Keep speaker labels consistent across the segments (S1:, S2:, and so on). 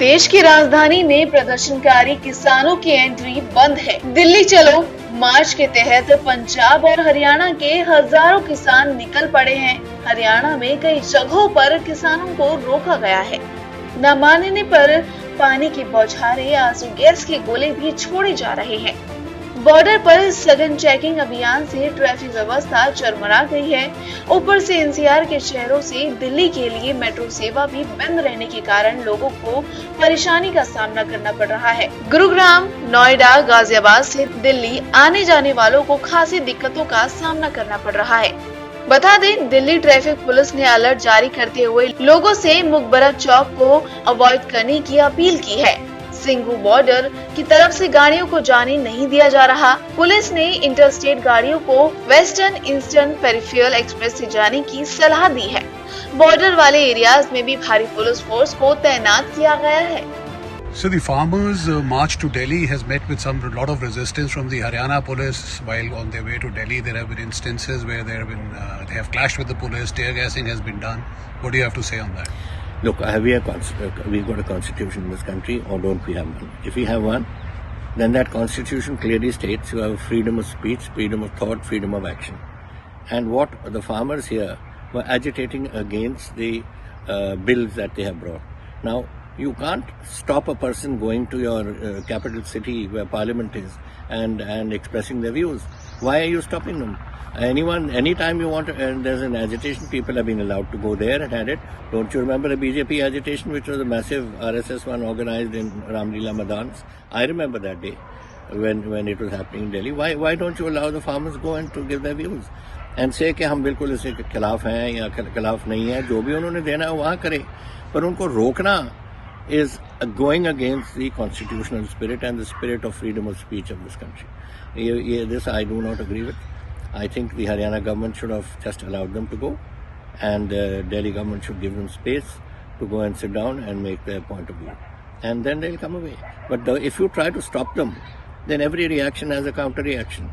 S1: देश की राजधानी में प्रदर्शनकारी किसानों की एंट्री बंद है। दिल्ली चलो मार्च के तहत पंजाब और हरियाणा के हजारों किसान निकल पड़े हैं। हरियाणा में कई जगहों पर किसानों को रोका गया है। न मानने पर पानी की बौछारें, आंसू गैस के गोले भी छोड़े जा रहे हैं। बॉर्डर पर सघन चेकिंग अभियान से ट्रैफिक व्यवस्था चरमरा गई है। ऊपर से एनसीआर के शहरों से दिल्ली के लिए मेट्रो सेवा भी बंद रहने के कारण लोगों को परेशानी का सामना करना पड़ रहा है। गुरुग्राम, नोएडा, गाजियाबाद से दिल्ली आने जाने वालों को खासी दिक्कतों का सामना करना पड़ रहा है। बता दें, दिल्ली ट्रैफिक पुलिस ने अलर्ट जारी करते हुए लोगों से मुकबरा चौक को अवॉइड करने की अपील की है। सिंघू बॉर्डर की तरफ से गाड़ियों को जाने नहीं दिया जा रहा। पुलिस ने इंटरस्टेट गाड़ियों को वेस्टर्न ईस्टर्न पेरिफेरल एक्सप्रेस से जाने की सलाह दी है। बॉर्डर वाले एरियाज में भी भारी पुलिस फोर्स को तैनात किया गया है।
S2: So the farmers' march to Delhi has met with lot of resistance from the Haryana police. While on their way to Delhi, there have been instances where they have clashed with the police. Tear gassing has been done. What do you have to say on that?
S3: Look, we've got a constitution in this country, or don't we have one? If we have one, then that constitution clearly states you have freedom of speech, freedom of thought, freedom of action. And what the farmers here were agitating against the bills that they have brought. Now, you can't stop a person going to your capital city where parliament is and expressing their views. Why are you stopping them? Anytime you want to, and there's an agitation, people have been allowed to go there and had it. Don't you remember a BJP agitation, which was a massive RSS one organized in Ramlila Madans? I remember that day when it was happening in Delhi. Why don't you allow the farmers go and to give their views and say कि हम बिल्कुल इसके खिलाफ हैं या खिलाफ नहीं है, जो भी उन्होंने देना है वहाँ करे, पर उनको रोकना is going against the constitutional spirit and the spirit of freedom of speech of this country. This I do not agree with. I think the Haryana government should have just allowed them to go, and Delhi government should give them space to go and sit down and make their point of view, and then they'll come away. But if you try to stop them, then every reaction has a counter reaction.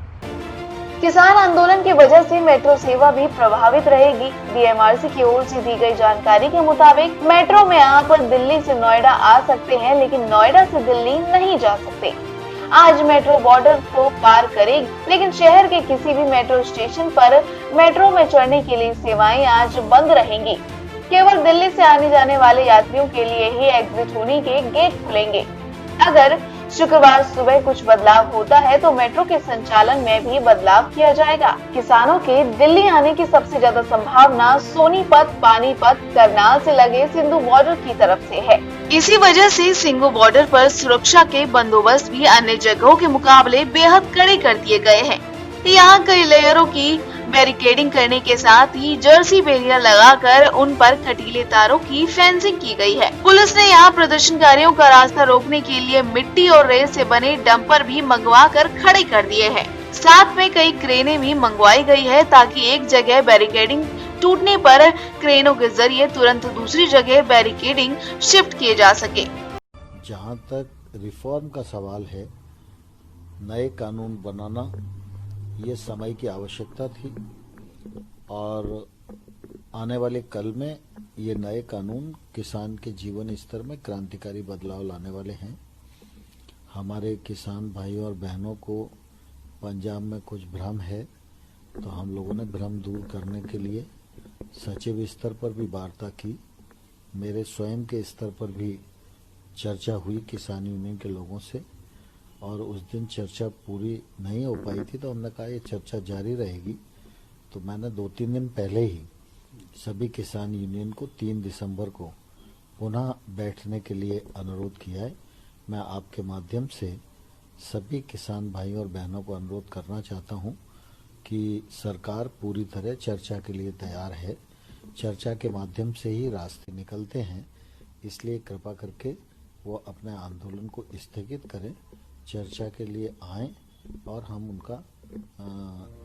S1: किसान आंदोलन की वजह से metro सेवा भी प्रभावित रहेगी। बीएमआरसी की ओर से दी गई जानकारी के मुताबिक मेट्रो में आप दिल्ली से नोएडा आ सकते हैं, लेकिन नोएडा से दिल्ली नहीं जा सकते। आज मेट्रो बॉर्डर को पार करेगी, लेकिन शहर के किसी भी मेट्रो स्टेशन पर मेट्रो में चढ़ने के लिए सेवाएं आज बंद रहेंगी। केवल दिल्ली से आने जाने वाले यात्रियों के लिए ही एग्जिट होने के गेट खुलेंगे। अगर शुक्रवार सुबह कुछ बदलाव होता है तो मेट्रो के संचालन में भी बदलाव किया जाएगा। किसानों के दिल्ली आने की सबसे ज्यादा संभावना सोनीपत, पानीपत, करनाल से लगे सिंधु बॉर्डर की तरफ से है। इसी वजह से सिंघू बॉर्डर पर सुरक्षा के बंदोबस्त भी अन्य जगहों के मुकाबले बेहद कड़े कर दिए गए हैं। यहाँ कई लेयरों की बैरिकेडिंग करने के साथ ही जर्सी बैरियर लगाकर उन पर कटीले तारों की फेंसिंग की गई है। पुलिस ने यहाँ प्रदर्शनकारियों का रास्ता रोकने के लिए मिट्टी और रेत से बने डंपर भी मंगवा कर खड़े कर दिए हैं। साथ में कई क्रेनें भी मंगवाई गई है ताकि एक जगह बैरिकेडिंग टूटने पर क्रेनों के जरिए तुरंत दूसरी जगह बैरिकेडिंग शिफ्ट किए जा सके।
S4: जहाँ तक रिफॉर्म का सवाल है, नए कानून बनाना ये समय की आवश्यकता थी और आने वाले कल में ये नए कानून किसान के जीवन स्तर में क्रांतिकारी बदलाव लाने वाले हैं। हमारे किसान भाइयों और बहनों को पंजाब में कुछ भ्रम है, तो हम लोगों ने भ्रम दूर करने के लिए सचिव स्तर पर भी वार्ता की। मेरे स्वयं के स्तर पर भी चर्चा हुई किसान यूनियन के लोगों से, और उस दिन चर्चा पूरी नहीं हो पाई थी तो हमने कहा ये चर्चा जारी रहेगी। तो मैंने 2-3 दिन पहले ही सभी किसान यूनियन को 3 दिसंबर को पुनः बैठने के लिए अनुरोध किया है। मैं आपके माध्यम से सभी किसान भाइयों और बहनों को अनुरोध करना चाहता हूं कि सरकार पूरी तरह चर्चा के लिए तैयार है। चर्चा के माध्यम से ही रास्ते निकलते हैं, इसलिए कृपा करके वो अपने आंदोलन को स्थगित करें, चर्चा के लिए आएं और हम उनका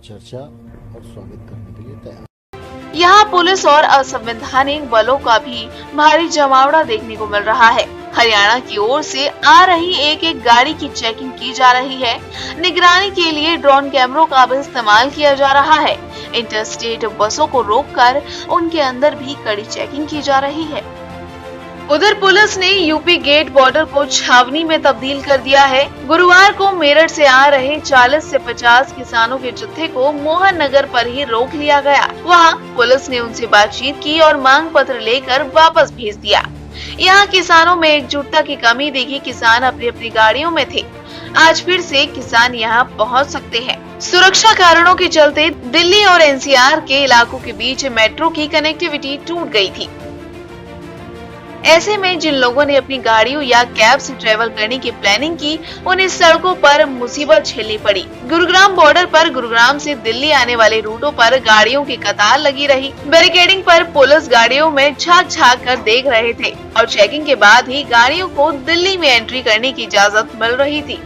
S4: चर्चा और स्वागत करने के लिए तैयार।
S1: यहाँ पुलिस और असंवैधानिक बलों का भी भारी जमावड़ा देखने को मिल रहा है। हरियाणा की ओर से आ रही एक गाड़ी की चेकिंग की जा रही है। निगरानी के लिए ड्रोन कैमरों का भी इस्तेमाल किया जा रहा है। इंटरस्टेट बसों को रोककर उनके अंदर भी कड़ी चेकिंग की जा रही है। उधर पुलिस ने यूपी गेट बॉर्डर को छावनी में तब्दील कर दिया है। गुरुवार को मेरठ से आ रहे 40 से 50 किसानों के जत्थे को मोहन नगर पर ही रोक लिया गया। वहां पुलिस ने उनसे बातचीत की और मांग पत्र लेकर वापस भेज दिया। यहाँ किसानों में एकजुटता की कमी देखी किसान अपनी अपनी गाड़ियों में थे। आज फिर से किसान यहाँ पहुँच सकते हैं। सुरक्षा कारणों के चलते दिल्ली और एनसीआर के इलाकों के बीच मेट्रो की कनेक्टिविटी टूट गई थी। ऐसे में जिन लोगों ने अपनी गाड़ियों या कैब से ट्रेवल करने की प्लानिंग की, उन्हें सड़कों पर मुसीबत झेलनी पड़ी। गुरुग्राम बॉर्डर पर गुरुग्राम से दिल्ली आने वाले रूटों पर गाड़ियों की कतार लगी रही। बैरिकेडिंग पर पुलिस गाड़ियों में झांक कर देख रहे थे और चेकिंग के बाद ही गाड़ियों को दिल्ली में एंट्री करने की इजाजत मिल रही थी।